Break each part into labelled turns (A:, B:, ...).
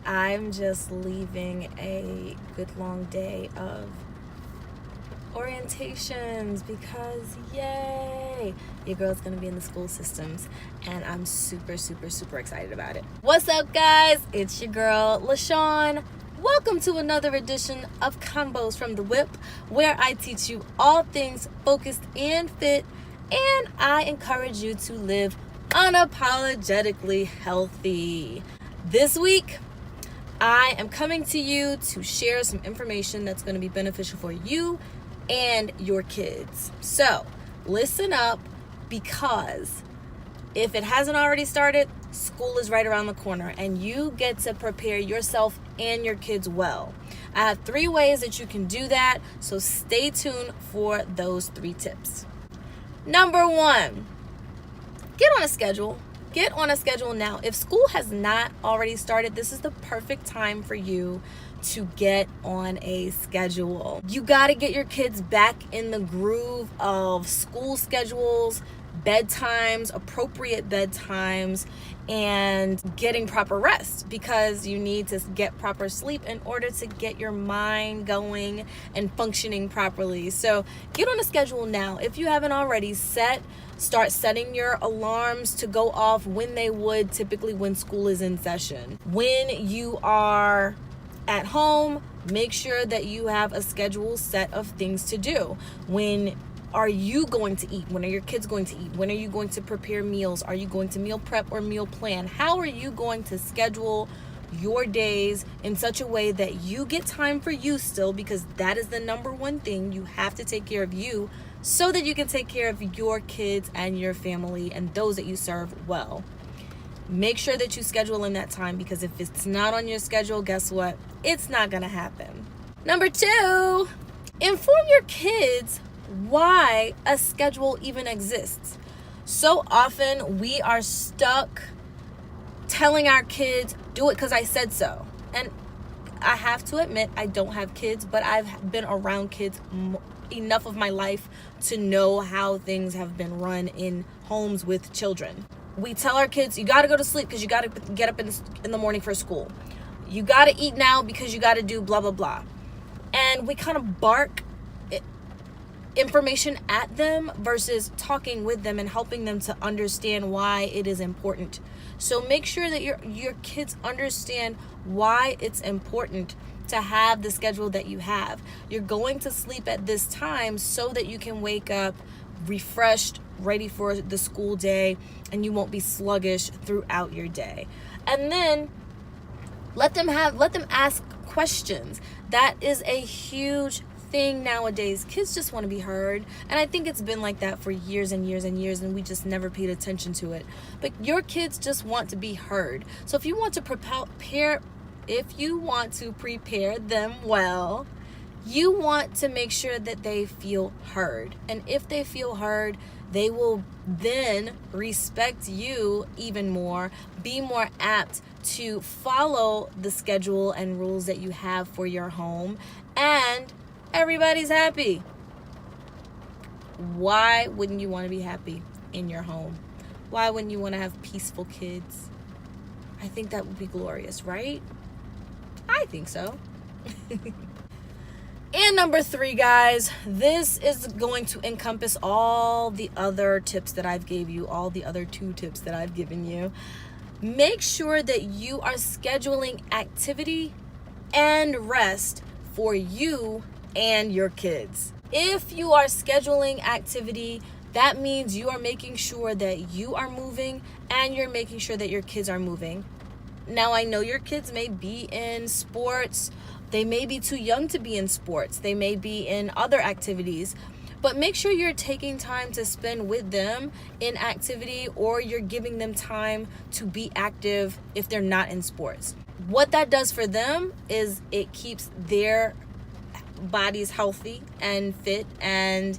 A: I'm just leaving a good long day of orientations because yay, your girl's gonna be in the school systems and I'm super excited about it. What's up, guys? It's your girl LaShawn. Welcome to another edition of Convos from the Whip, where I teach you all things focused and fit, and I encourage you to live unapologetically healthy. This week, I am coming to you to share some information that's going to be beneficial for you and your kids. So listen up, because if it hasn't already started, school is right around the corner and you get to prepare yourself and your kids well. I have 3 ways that you can do that, so stay tuned for those 3 tips. Number 1, get on a schedule. Get on a schedule now. If school has not already started, this is the perfect time for you to get on a schedule. You got to get your kids back in the groove of school schedules, bedtimes, appropriate bedtimes, and getting proper rest, because you need to get proper sleep in order to get your mind going and functioning properly. So get on a schedule now. If you haven't already, start setting your alarms to go off when they would typically when school is in session. When you are at home, make sure that you have a scheduled set of things to do. When are you going to eat? When are your kids going to eat? When are you going to prepare meals? Are you going to meal prep or meal plan? How are you going to schedule your days in such a way that you get time for you still? Because that is the number one thing. You have to take care of you so that you can take care of your kids and your family and those that you serve well. Make sure that you schedule in that time, because if it's not on your schedule, guess what? It's not going to happen. Number 2, inform your kids why a schedule even exists. So often we are stuck telling our kids, do it because I said so. And I have to admit, I don't have kids, but I've been around kids enough of my life to know how things have been run in homes with children. We tell our kids, you got to go to sleep because you got to get up in the morning for school. You got to eat now because you got to do blah, blah, blah. And we kind of bark information at them versus talking with them and helping them to understand why it is important. So make sure that your kids understand why it's important to have the schedule that you have. You're going to sleep at this time so that you can wake up refreshed, ready for the school day, and you won't be sluggish throughout your day. And then let them ask questions. That is a huge thing nowadays. Kids just want to be heard, and I think it's been like that for years and years and years, and we just never paid attention to it. But your kids just want to be heard. So if you want to prepare them well, you want to make sure that they feel heard. And if they feel heard, they will then respect you even more, be more apt to follow the schedule and rules that you have for your home, and everybody's happy. Why wouldn't you want to be happy in your home? Why wouldn't you want to have peaceful kids? I think that would be glorious, right? I think so. And number 3, guys, this is going to encompass all the other tips that I've gave you, all the other 2 tips that I've given you. Make sure that you are scheduling activity and rest for you and your kids. If you are scheduling activity, that means you are making sure that you are moving and you're making sure that your kids are moving. Now, I know your kids may be in sports. They may be too young to be in sports. They may be in other activities. But make sure you're taking time to spend with them in activity, or you're giving them time to be active if they're not in sports. What that does for them is it keeps their bodies healthy and fit, and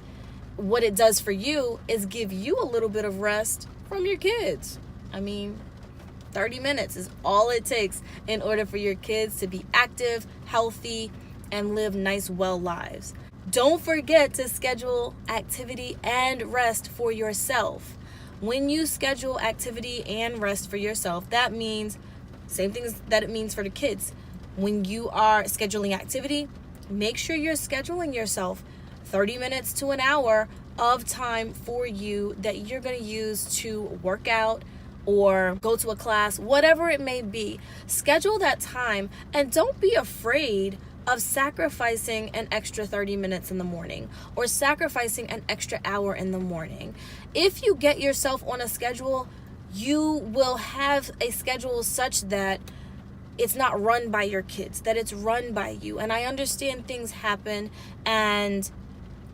A: what it does for you is give you a little bit of rest from your kids. I mean, 30 minutes is all it takes in order for your kids to be active, healthy, and live nice, well lives. Don't forget to schedule activity and rest for yourself. When you schedule activity and rest for yourself, that means Same things that it means for the kids. When you are scheduling activity, make sure you're scheduling yourself 30 minutes to an hour of time for you that you're going to use to work out or go to a class, whatever it may be. Schedule that time, and don't be afraid of sacrificing an extra 30 minutes in the morning or sacrificing an extra hour in the morning. If you get yourself on a schedule, you will have a schedule such that it's not run by your kids, that it's run by you. And I understand things happen, and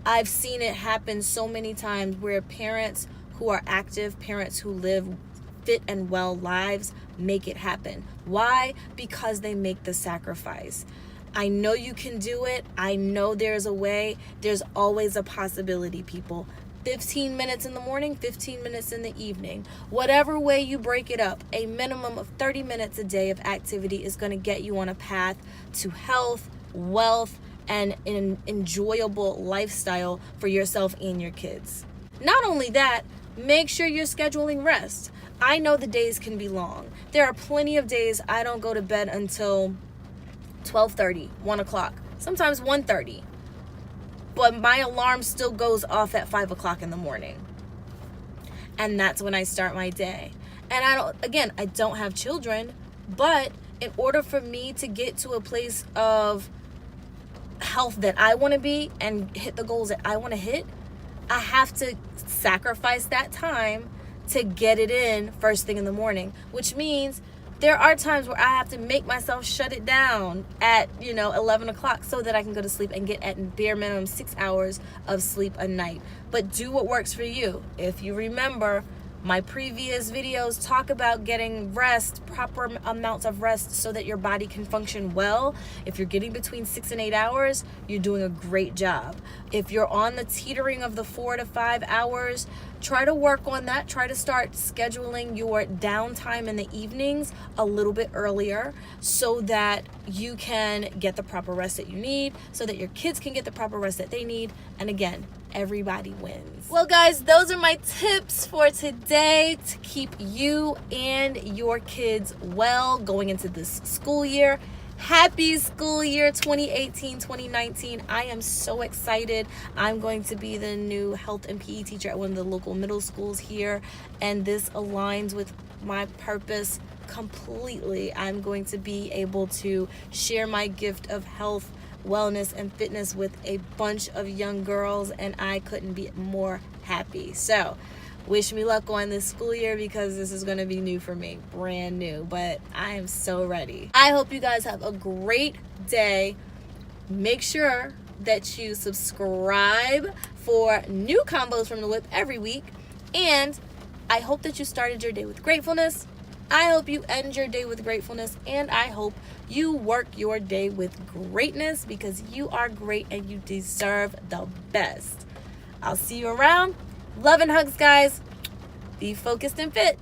A: I've seen it happen so many times where parents who are active, parents who live fit and well lives, make it happen. Why? Because they make the sacrifice. I know you can do it. I know there's a way. There's always a possibility, people. 15 minutes in the morning, 15 minutes in the evening. Whatever way you break it up, a minimum of 30 minutes a day of activity is going to get you on a path to health, wealth, and an enjoyable lifestyle for yourself and your kids. Not only that, make sure you're scheduling rest. I know the days can be long. There are plenty of days I don't go to bed until 12:30, 1 o'clock, sometimes 1:30. But my alarm still goes off at 5 o'clock in the morning. And that's when I start my day. And I don't have children, but in order for me to get to a place of health that I want to be and hit the goals that I want to hit, I have to sacrifice that time to get it in first thing in the morning, which means there are times where I have to make myself shut it down at 11 o'clock so that I can go to sleep and get at bare minimum 6 hours of sleep a night. But do what works for you. If you remember, my previous videos talk about getting rest, proper amounts of rest so that your body can function well. If you're getting between 6 and 8 hours, you're doing a great job. If you're on the teetering of the 4 to 5 hours, try to work on that. Try to start scheduling your downtime in the evenings a little bit earlier so that you can get the proper rest that you need, so that your kids can get the proper rest that they need. And again, everybody wins. Well, guys, those are my tips for today to keep you and your kids well going into this school year. Happy school year 2018-2019. I am so excited. I'm going to be the new health and PE teacher at one of the local middle schools here, and this aligns with my purpose completely. I'm going to be able to share my gift of health, wellness, and fitness with a bunch of young girls, and I couldn't be more happy. So wish me luck on this school year, because this is going to be new for me, brand new, but I am so ready. I hope you guys have a great day. Make sure that you subscribe for new combos from the whip every week, and I hope that you started your day with gratefulness. I hope you end your day with gratefulness, and I hope you work your day with greatness, because you are great and you deserve the best. I'll see you around. Love and hugs, guys. Be focused and fit.